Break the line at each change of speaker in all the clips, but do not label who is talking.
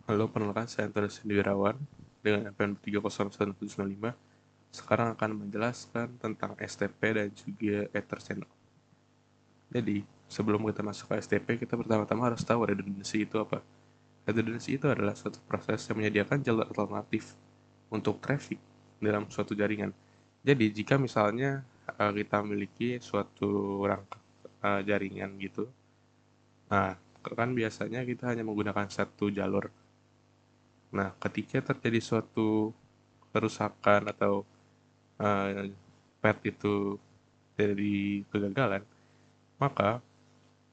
Halo, perkenalkan saya Antoni Sendirawan dengan NPM 3011795. Sekarang akan menjelaskan tentang STP dan juga Ether Channel. Jadi, sebelum kita masuk ke STP, kita pertama-tama harus tahu redundancy itu apa. Redundancy itu adalah suatu proses yang menyediakan jalur alternatif untuk traffic dalam suatu jaringan. Jadi, jika misalnya kita memiliki suatu rangka jaringan gitu, nah, kan biasanya kita hanya menggunakan satu jalur. Nah, ketika terjadi suatu kerusakan atau pet itu dari kegagalan, maka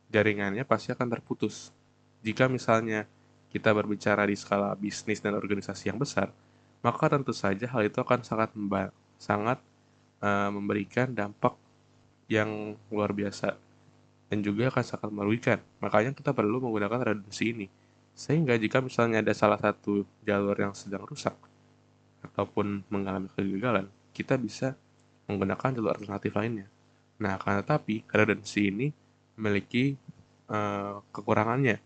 jaringannya pasti akan terputus. Jika misalnya kita berbicara di skala bisnis dan organisasi yang besar, maka tentu saja hal itu akan sangat memberikan dampak yang luar biasa dan juga akan sangat merugikan. Makanya kita perlu menggunakan redundancy ini. Sehingga jika misalnya ada salah satu jalur yang sedang rusak ataupun mengalami kegagalan, kita bisa menggunakan jalur alternatif lainnya. Nah, akan tetapi redundancy ini memiliki kekurangannya,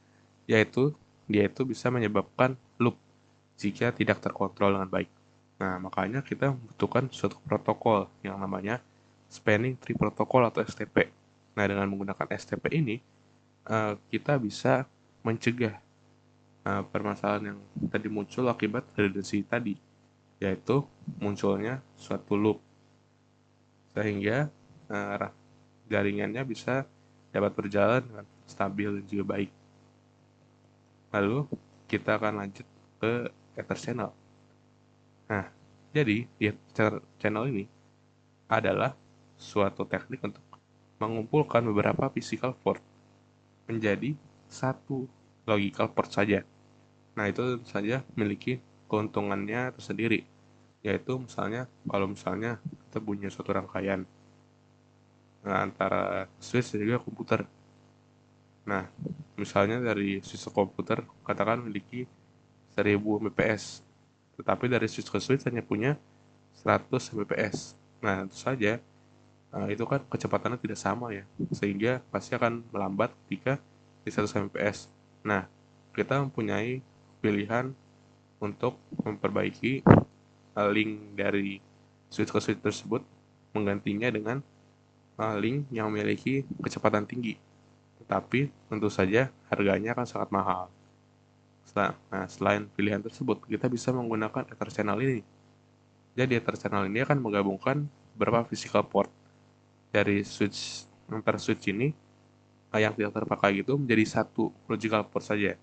yaitu dia itu bisa menyebabkan loop jika tidak terkontrol dengan baik. Nah, makanya kita membutuhkan suatu protokol yang namanya Spanning Tree Protocol atau STP. Nah, dengan menggunakan STP ini, kita bisa mencegah permasalahan yang tadi muncul akibat redundancy tadi, yaitu munculnya suatu loop sehingga jaringannya bisa dapat berjalan dengan stabil dan juga baik. Lalu kita akan lanjut ke Ether Channel. Nah, jadi di Ether Channel ini adalah suatu teknik untuk mengumpulkan beberapa physical port menjadi satu logical port saja. Nah, itu saja memiliki keuntungannya tersendiri, yaitu misalnya kalau misalnya kita punya suatu rangkaian antara switch dan juga komputer. Nah, misalnya dari switch ke komputer katakan memiliki 1000 Mbps, tetapi dari switch ke switch hanya punya 100 Mbps. Nah, tentu saja itu kan kecepatannya tidak sama ya, sehingga pasti akan melambat ketika di 100 Mbps. Nah, kita mempunyai pilihan untuk memperbaiki link dari switch ke switch tersebut, menggantinya dengan link yang memiliki kecepatan tinggi. Tetapi tentu saja harganya akan sangat mahal. Nah, selain pilihan tersebut, kita bisa menggunakan Ether Channel ini. Jadi Ether Channel ini akan menggabungkan beberapa physical port dari switch antar switch ini yang tidak terpakai itu menjadi satu logical port saja.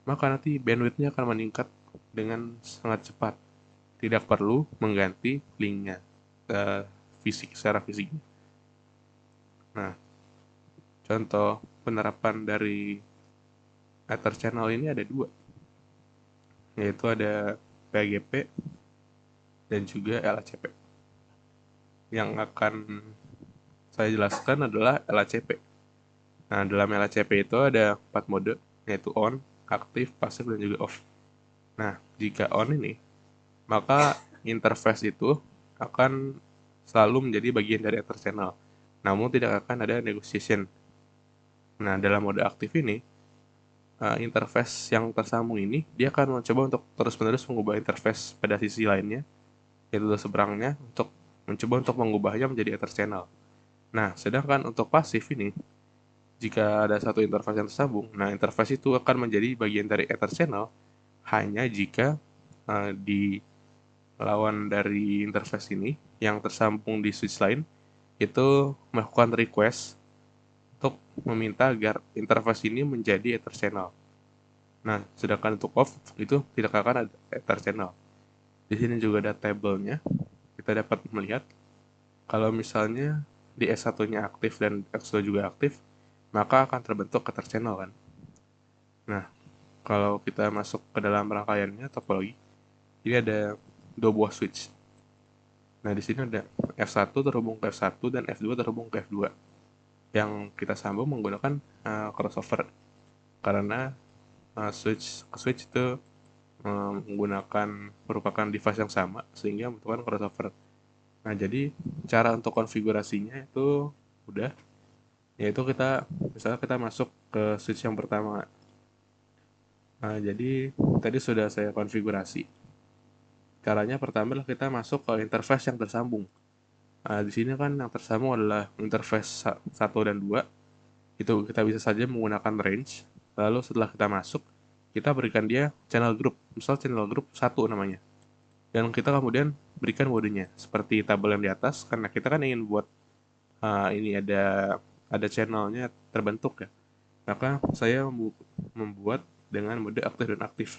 Maka nanti bandwidth-nya akan meningkat dengan sangat cepat. Tidak perlu mengganti linknya secara fisik. Nah, contoh penerapan dari Ether Channel ini ada dua, yaitu ada PGP dan juga LACP. Yang akan saya jelaskan adalah LACP. Nah, dalam LACP itu ada 4 mode, yaitu on, aktif, pasif, dan juga off. Nah, jika on ini, maka interface itu akan selalu menjadi bagian dari Ether Channel. Namun tidak akan ada negotiation. Nah, dalam mode aktif ini, interface yang tersambung ini, dia akan mencoba untuk terus-menerus mengubah interface pada sisi lainnya, yaitu seberangnya, untuk mencoba untuk mengubahnya menjadi Ether Channel. Nah, sedangkan untuk pasif ini, jika ada satu interface yang tersambung, nah interface itu akan menjadi bagian dari Ether Channel hanya jika di lawan dari interface ini yang tersambung di switch lain itu melakukan request untuk meminta agar interface ini menjadi Ether Channel. Nah, sedangkan untuk off itu tidak akan ada Ether Channel. Di sini juga ada tabelnya. Kita dapat melihat kalau misalnya di S1-nya aktif dan X2 juga aktif, maka akan terbentuk Ether Channel kan. Nah, kalau kita masuk ke dalam rangkaiannya topologi, ini ada dua buah switch. Nah, di sini ada F1 terhubung ke F1 dan F2 terhubung ke F2 yang kita sambung menggunakan crossover karena switch ke switch itu merupakan device yang sama sehingga membutuhkan crossover. Nah, jadi cara untuk konfigurasinya itu udah, yaitu misalnya kita masuk ke switch yang pertama. Nah, jadi tadi sudah saya konfigurasi. Caranya pertama adalah kita masuk ke interface yang tersambung. Nah, di sini kan yang tersambung adalah interface 1 dan 2. Itu kita bisa saja menggunakan range. Lalu setelah kita masuk, kita berikan dia channel group. Misal channel group 1 namanya. Dan kita kemudian berikan modenya seperti tabel yang di atas, karena kita kan ingin buat ini ada channelnya terbentuk ya. Maka saya membuat dengan mode aktif dan aktif.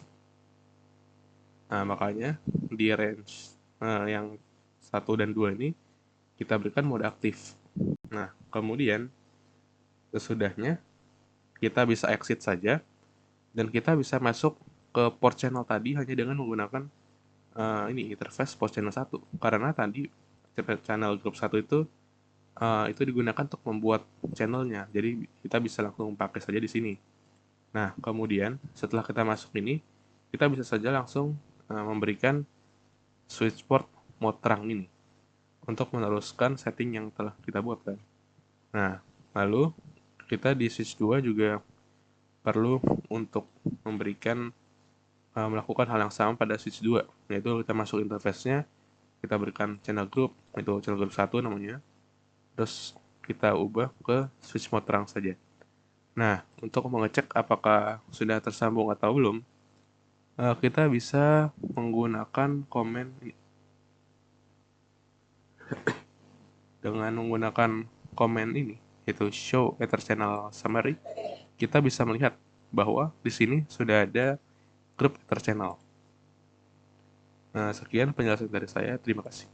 Nah, makanya di range yang 1 dan 2 ini kita berikan mode aktif. Nah, kemudian sesudahnya kita bisa exit saja dan kita bisa masuk ke port channel tadi hanya dengan menggunakan ini interface port channel 1. Karena tadi channel group 1 itu digunakan untuk membuat channelnya. Jadi kita bisa langsung pakai saja di sini. Nah, kemudian setelah kita masuk ini, kita bisa saja langsung memberikan switch port mode terang ini untuk meneruskan setting yang telah kita buat kan. Nah, lalu kita di switch 2 juga perlu untuk memberikan melakukan hal yang sama pada switch 2, yaitu kita masuk interface-nya, kita berikan channel group, itu channel group 1 namanya, terus kita ubah ke switch mode terang saja. Nah, untuk mengecek apakah sudah tersambung atau belum, kita bisa menggunakan komen dengan menggunakan komen ini, yaitu show ether channel summary. Kita bisa melihat bahwa di sini sudah ada grup ether channel. Nah, sekian penjelasan dari saya. Terima kasih.